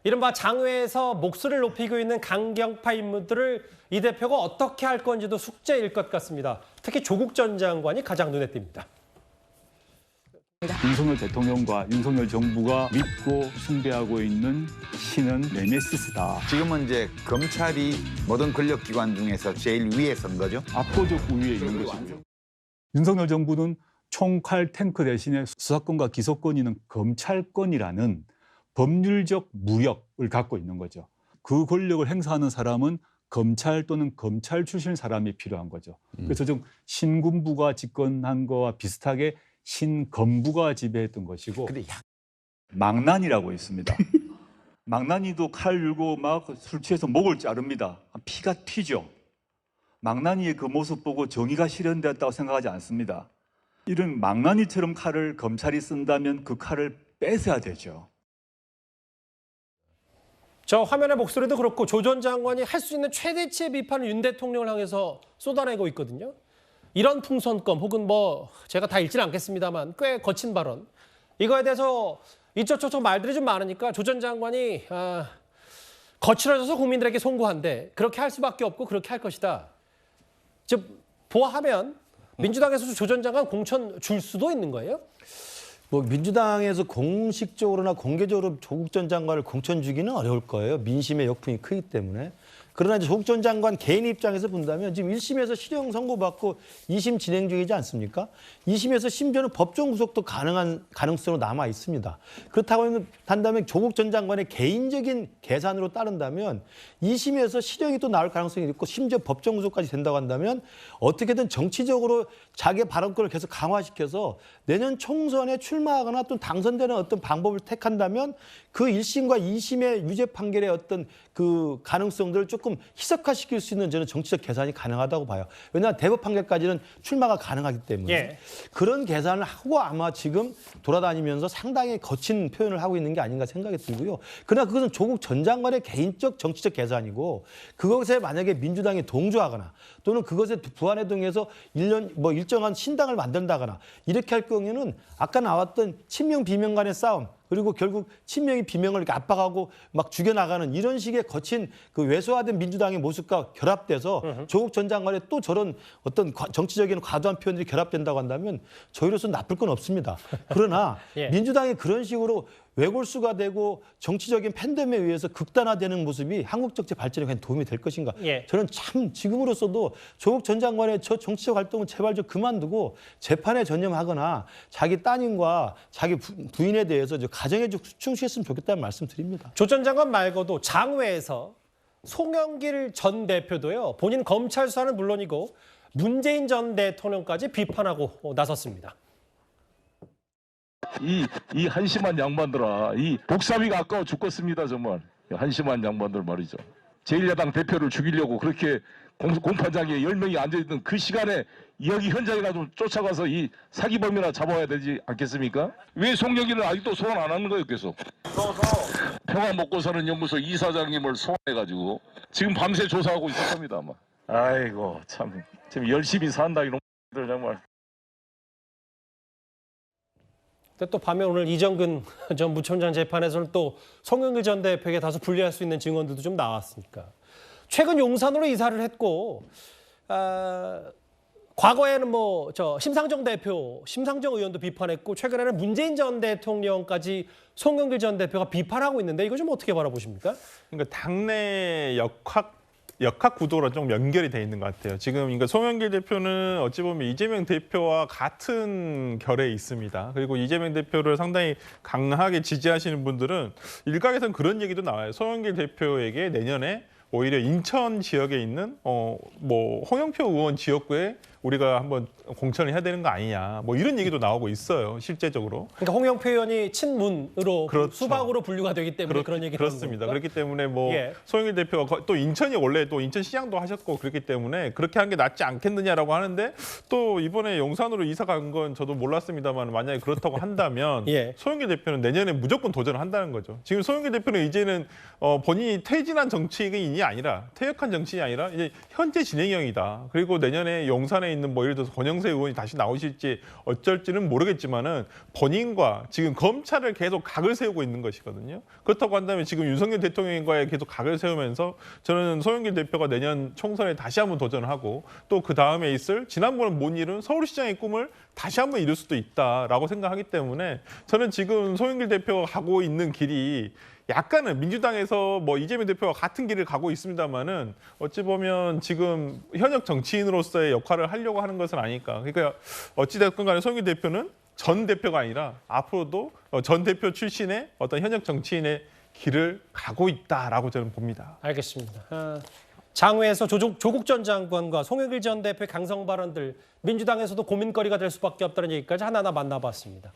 이른바 장외에서 목소리를 높이고 있는 강경파 인물들을 이 대표가 어떻게 할 건지도 숙제일 것 같습니다. 특히 조국 전 장관이 가장 눈에 띕니다. 윤석열 대통령과 윤석열 정부가 믿고 숭배하고 있는 신은 네메시스다. 지금은 이제 검찰이 모든 권력기관 중에서 제일 위에 선 거죠. 압도적 우위에 있는 것입니다. 윤석열 정부는 총칼 탱크 대신에 수사권과 기소권이 있는 검찰권이라는 법률적 무력을 갖고 있는 거죠. 그 권력을 행사하는 사람은 검찰 또는 검찰 출신 사람이 필요한 거죠. 그래서 좀 신군부가 집권한 거와 비슷하게 신검부가 지배했던 것이고, 망나니라고 있습니다. 망나니도 칼 들고 막 술 취해서 목을 자릅니다. 피가 튀죠. 망나니의 그 모습 보고 정의가 실현되었다고 생각하지 않습니다. 이런 망나니처럼 칼을 검찰이 쓴다면 그 칼을 뺏어야 되죠. 저 화면의 목소리도 그렇고 조 전 장관이 할 수 있는 최대치의 비판을 윤 대통령을 향해서 쏟아내고 있거든요. 이런 풍선껌 혹은 뭐 제가 다 읽지는 않겠습니다만 꽤 거친 발언. 이거에 대해서 이쪽저쪽 말들이 좀 많으니까 조 전 장관이 거칠어져서 국민들에게 송구한데 그렇게 할 수밖에 없고 그렇게 할 것이다. 즉 보아하면 민주당에서 조 전 장관 공천 줄 수도 있는 거예요? 뭐 민주당에서 공식적으로나 공개적으로 조국 전 장관을 공천 주기는 어려울 거예요. 민심의 역풍이 크기 때문에. 그러나 이제 조국 전 장관 개인 입장에서 본다면 지금 1심에서 실형 선고받고 2심 진행 중이지 않습니까? 2심에서 심지어는 법정 구속도 가능한 가능성으로 남아 있습니다. 그렇다고 한다면 조국 전 장관의 개인적인 계산으로 따른다면 2심에서 실형이 또 나올 가능성이 있고 심지어 법정 구속까지 된다고 한다면 어떻게든 정치적으로 자기의 발언권을 계속 강화시켜서 내년 총선에 출마하거나 또 당선되는 어떤 방법을 택한다면 그 1심과 2심의 유죄 판결의 어떤 그 가능성들을 조금 희석화시킬 수 있는 저는 정치적 계산이 가능하다고 봐요. 왜냐하면 대법 판결까지는 출마가 가능하기 때문에. 예. 그런 계산을 하고 아마 지금 돌아다니면서 상당히 거친 표현을 하고 있는 게 아닌가 생각이 들고요. 그러나 그것은 조국 전 장관의 개인적 정치적 계산이고 그것에 만약에 민주당이 동조하거나 또는 그것에 부안해동해서 일정한 신당을 만든다거나 이렇게 할 경우에는 아까 나왔던 친명 비명 간의 싸움 그리고 결국 친명이 비명을 이렇게 압박하고 막 죽여나가는 이런 식의 거친 그 왜소화된 민주당의 모습과 결합돼서 조국 전 장관의 또 저런 어떤 정치적인 과도한 표현들이 결합된다고 한다면 저희로서는 나쁠 건 없습니다. 그러나 예. 민주당이 그런 식으로 외골수가 되고 정치적인 팬덤에 의해서 극단화되는 모습이 한국 정치 발전에 과연 도움이 될 것인가. 예. 저는 참 지금으로서도 조국 전 장관의 저 정치적 활동은 제발 좀 그만두고 재판에 전념하거나 자기 따님과 자기 부인에 대해서 가정에 좀 충실했으면 좋겠다는 말씀 드립니다. 조 전 장관 말고도 장외에서 송영길 전 대표도요. 본인 검찰 수사는 물론이고 문재인 전 대통령까지 비판하고 나섰습니다. 이 한심한 양반들아, 이 복사비가 아까워 죽겠습니다. 정말 한심한 양반들 말이죠. 제1야당 대표를 죽이려고 그렇게 공판장에 10명이 앉아있던 그 시간에 여기 현장이나 좀 쫓아가서 이 사기범이나 잡아야 되지 않겠습니까? 왜 송영길은 아직도 소환 안 하는 거예요, 계속? 평화 먹고 사는 연구소 이사장님을 소환해가지고 지금 밤새 조사하고 있을 겁니다, 아마. 아이고 참 지금 열심히 산다 이놈들 정말. 근데 또 반면 오늘 이정근 전 부총장 재판에서는 또 송영길 전 대표에게 다소 불리할 수 있는 증언들도 좀 나왔으니까. 최근 용산으로 이사를 했고 과거에는 심상정 의원도 비판했고 최근에는 문재인 전 대통령까지 송영길 전 대표가 비판하고 있는데 이거 좀 어떻게 바라보십니까? 그러니까 당내 역학 구도로 좀 연결이 돼 있는 것 같아요. 지금 그러니까 송영길 대표는 어찌 보면 이재명 대표와 같은 결에 있습니다. 그리고 이재명 대표를 상당히 강하게 지지하시는 분들은 일각에서는 그런 얘기도 나와요. 송영길 대표에게 내년에 오히려 인천 지역에 있는 홍영표 의원 지역구에 우리가 한번 공천을 해야 되는 거 아니냐. 이런 얘기도 나오고 있어요. 실제적으로. 그러니까 홍영표 의원이 친문으로 그렇죠. 수박으로 분류가 되기 때문에 그런 얘기를 그렇습니다. 그렇기 때문에 예. 송영길 대표가 또 인천이 원래 또 인천시장도 하셨고 그렇기 때문에 그렇게 한 게 낫지 않겠느냐라고 하는데 또 이번에 용산으로 이사 간 건 저도 몰랐습니다만 만약에 그렇다고 한다면 예. 송영길 대표는 내년에 무조건 도전을 한다는 거죠. 지금 송영길 대표는 이제는 본인이 퇴진한 정치인이 아니라 퇴역한 정치인이 아니라 이제 현재 진행형이다. 그리고 내년에 용산에 있는 뭐 예를 들어서 권영세 의원이 다시 나오실지 어쩔지는 모르겠지만은 본인과 지금 검찰을 계속 각을 세우고 있는 것이거든요. 그렇다고 한다면 지금 윤석열 대통령과의 계속 각을 세우면서 저는 송영길 대표가 내년 총선에 다시 한번 도전하고 또 그 다음에 있을 지난번에 못 이룬 서울시장의 꿈을 다시 한번 이룰 수도 있다라고 생각하기 때문에 저는 지금 송영길 대표가 가고 있는 길이 약간은 민주당에서 뭐 이재명 대표와 같은 길을 가고 있습니다만은 어찌 보면 지금 현역 정치인으로서의 역할을 하려고 하는 것은 아닐까. 그러니까 어찌 됐건 간에 송영길 대표는 전 대표가 아니라 앞으로도 전 대표 출신의 어떤 현역 정치인의 길을 가고 있다라고 저는 봅니다. 알겠습니다. 장외에서 조국 전 장관과 송영길 전 대표의 강성 발언들 민주당에서도 고민거리가 될 수밖에 없다는 얘기까지 하나하나 만나봤습니다.